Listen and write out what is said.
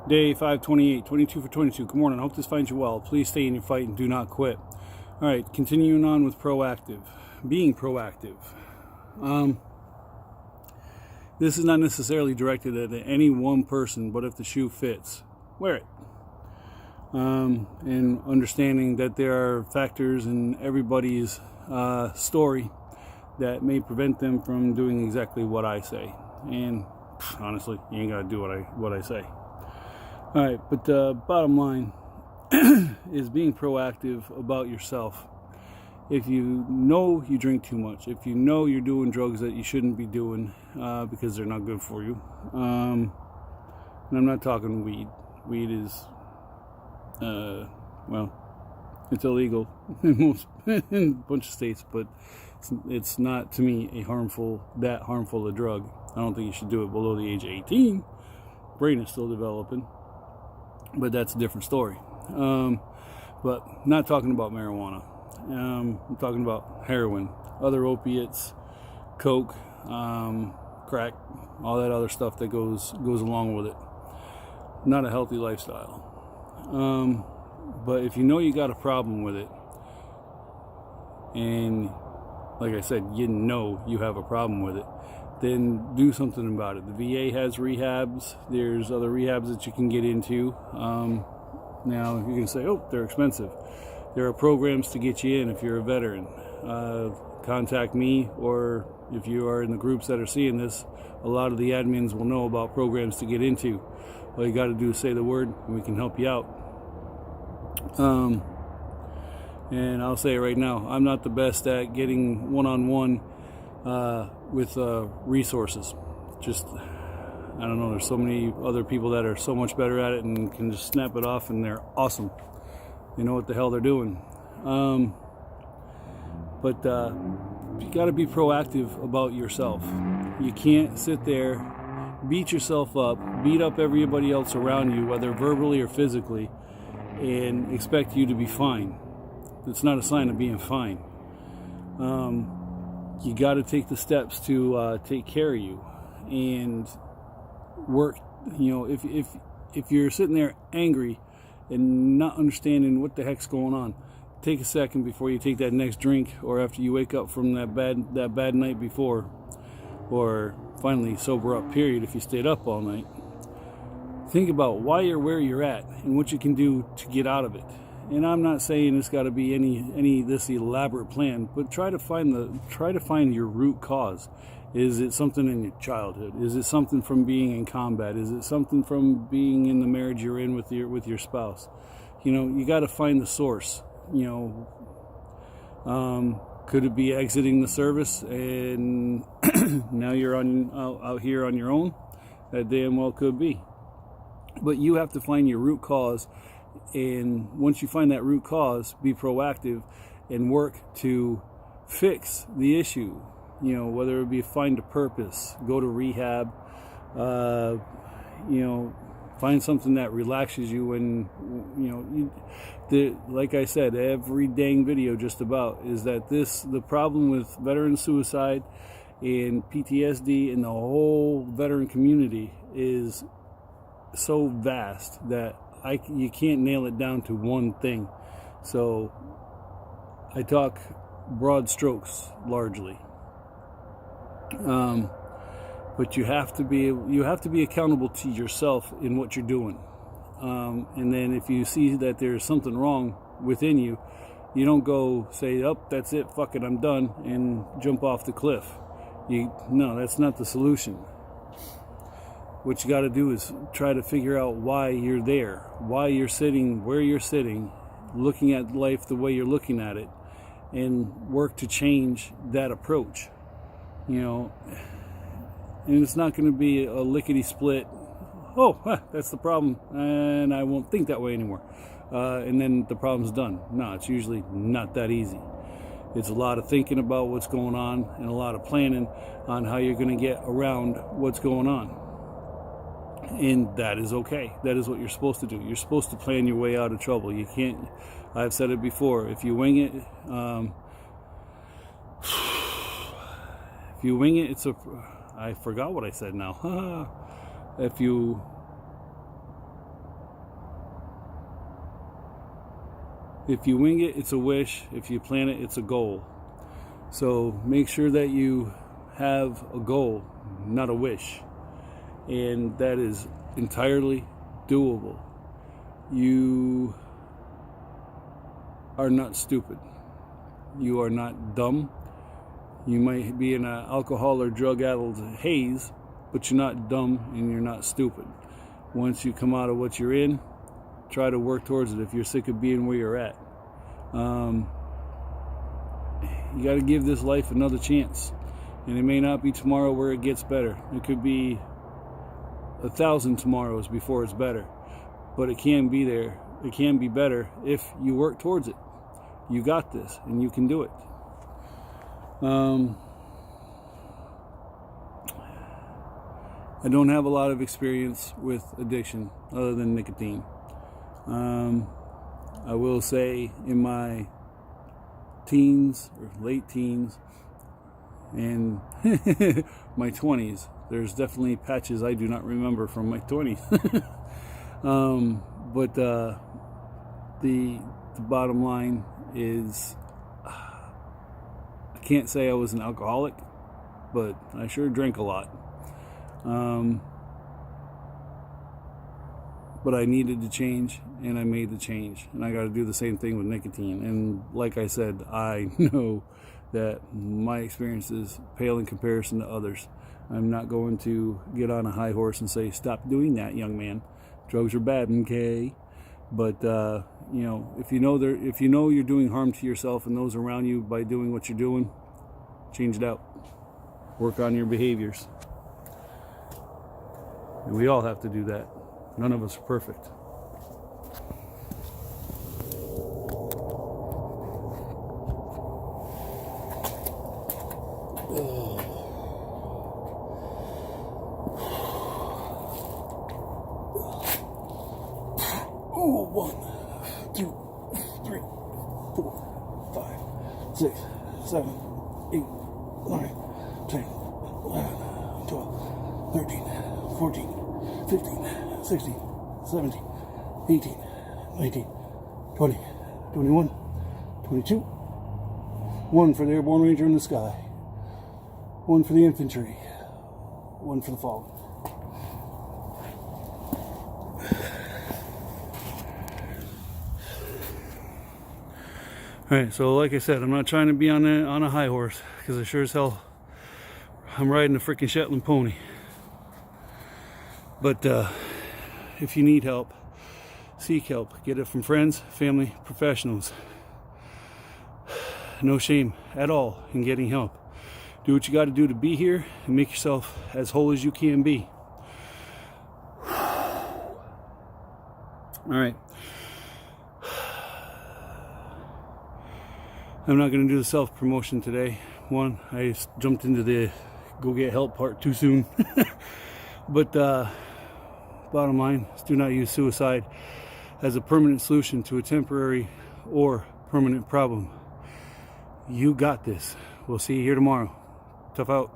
Day 528, 22 for 22. Good morning. I hope this finds you well. Please stay in your fight and do not quit. All right, continuing on with proactive. Being proactive. This is not necessarily directed at any one person, but if the shoe fits, wear it. And understanding that there are factors in everybody's story that may prevent them from doing exactly what I say. And honestly, you ain't got to do what I say. All right, but the bottom line is being proactive about yourself. If you know you drink too much, if you know you're doing drugs that you shouldn't be doing because they're not good for you, and I'm not talking weed. Weed is, it's illegal in a bunch of states, but it's not, to me, that harmful a drug. I don't think you should do it below the age of 18. Brain is still developing. But that's a different story. But not talking about marijuana. I'm talking about heroin, other opiates, coke, crack, all that other stuff that goes along with it. Not a healthy lifestyle. But if you know you got a problem with it, and like I said, you know you have a problem with it, then do something about it. The VA has rehabs. There's other rehabs that you can get into. Now, you can say, oh, they're expensive. There are programs to get you in if you're a veteran. Contact me, or if you are in the groups that are seeing this, a lot of the admins will know about programs to get into. All you got to do is say the word, and we can help you out. And I'll say it right now, I'm not the best at getting one-on-one with resources. Just, I don't know, there's so many other people that are so much better at it and can just snap it off, and they're awesome. They know what the hell they're doing. But you got to be proactive about yourself. You can't sit there, beat yourself up, beat up everybody else around you, whether verbally or physically, and expect you to be fine. It's not a sign of being fine. You got to take the steps to take care of you and work. You know, if you're sitting there angry and not understanding what the heck's going on, take a second before you take that next drink, or after you wake up from that bad night before, or finally sober up, period, if you stayed up all night. Think about why you're where you're at and what you can do to get out of it. And I'm not saying it's got to be any this elaborate plan, but try to find your root cause. Is it something in your childhood? Is it something from being in combat? Is it something from being in the marriage you're in with your spouse? You know, you got to find the source. You know, could it be exiting the service and now you're out here on your own? That damn well could be. But you have to find your root cause. And once you find that root cause, be proactive and work to fix the issue. You know, whether it be find a purpose, go to rehab, you know, find something that relaxes you. And, you know, like I said, every dang video just about is that the problem with veteran suicide and PTSD and the whole veteran community is so vast that you can't nail it down to one thing. So I talk broad strokes largely, but you have to be accountable to yourself in what you're doing. And then if you see that there's something wrong within you, you don't go say, "Oh, that's it, fuck it, I'm done," and jump off the cliff. No, that's not the solution. What you got to do is try to figure out why you're there, why you're sitting where you're sitting, looking at life the way you're looking at it, and work to change that approach. You know, and it's not going to be a lickety-split, oh, that's the problem, and I won't think that way anymore, and then the problem's done. No, it's usually not that easy. It's a lot of thinking about what's going on and a lot of planning on how you're going to get around what's going on. And that is okay. That is what you're supposed to do. You're supposed to plan your way out of trouble. You can't, I've said it before, if you wing it, I forgot what I said now. If you If you wing it, it's a wish. If you plan it, it's a goal. So make sure that you have a goal, not a wish. And that is entirely doable. You are not stupid. You are not dumb. You might be in an alcohol or drug-addled haze, but you're not dumb and you're not stupid. Once you come out of what you're in, try to work towards it if you're sick of being where you're at. You got to give this life another chance. And it may not be tomorrow where it gets better. It could be 1,000 tomorrows before it's better. But it can be there. It can be better if you work towards it. You got this, and you can do it. I don't have a lot of experience with addiction other than nicotine. I will say in my teens or late teens and my 20s, there's definitely patches I do not remember from my 20s. But the bottom line is, I can't say I was an alcoholic, but I sure drank a lot. But I needed to change, and I made the change, and I got to do the same thing with nicotine. And like I said, I know that my experiences pale in comparison to others. I'm not going to get on a high horse and say, stop doing that, young man. Drugs are bad, okay? But you know, if you know you're doing harm to yourself and those around you by doing what you're doing, change it out. Work on your behaviors. And we all have to do that. None of us are perfect. Oh, 1, 2, 3, 4, 5, 6, 7, 8, 9, 10, 11, 12, 13, 14, 15, 16, 17, 18, 19, 20, 21, 22. 1 for the Airborne Ranger in the sky. 1 for the infantry. 1 for the fallen. Alright, so like I said, I'm not trying to be on a high horse, because I sure as hell, I'm riding a freaking Shetland pony. But if you need help, seek help. Get it from friends, family, professionals. No shame at all in getting help. Do what you got to do to be here and make yourself as whole as you can be. Alright. I'm not going to do the self-promotion today. One, I jumped into the go get help part too soon. But bottom line is, do not use suicide as a permanent solution to a temporary or permanent problem. You got this. We'll see you here tomorrow. Tough out.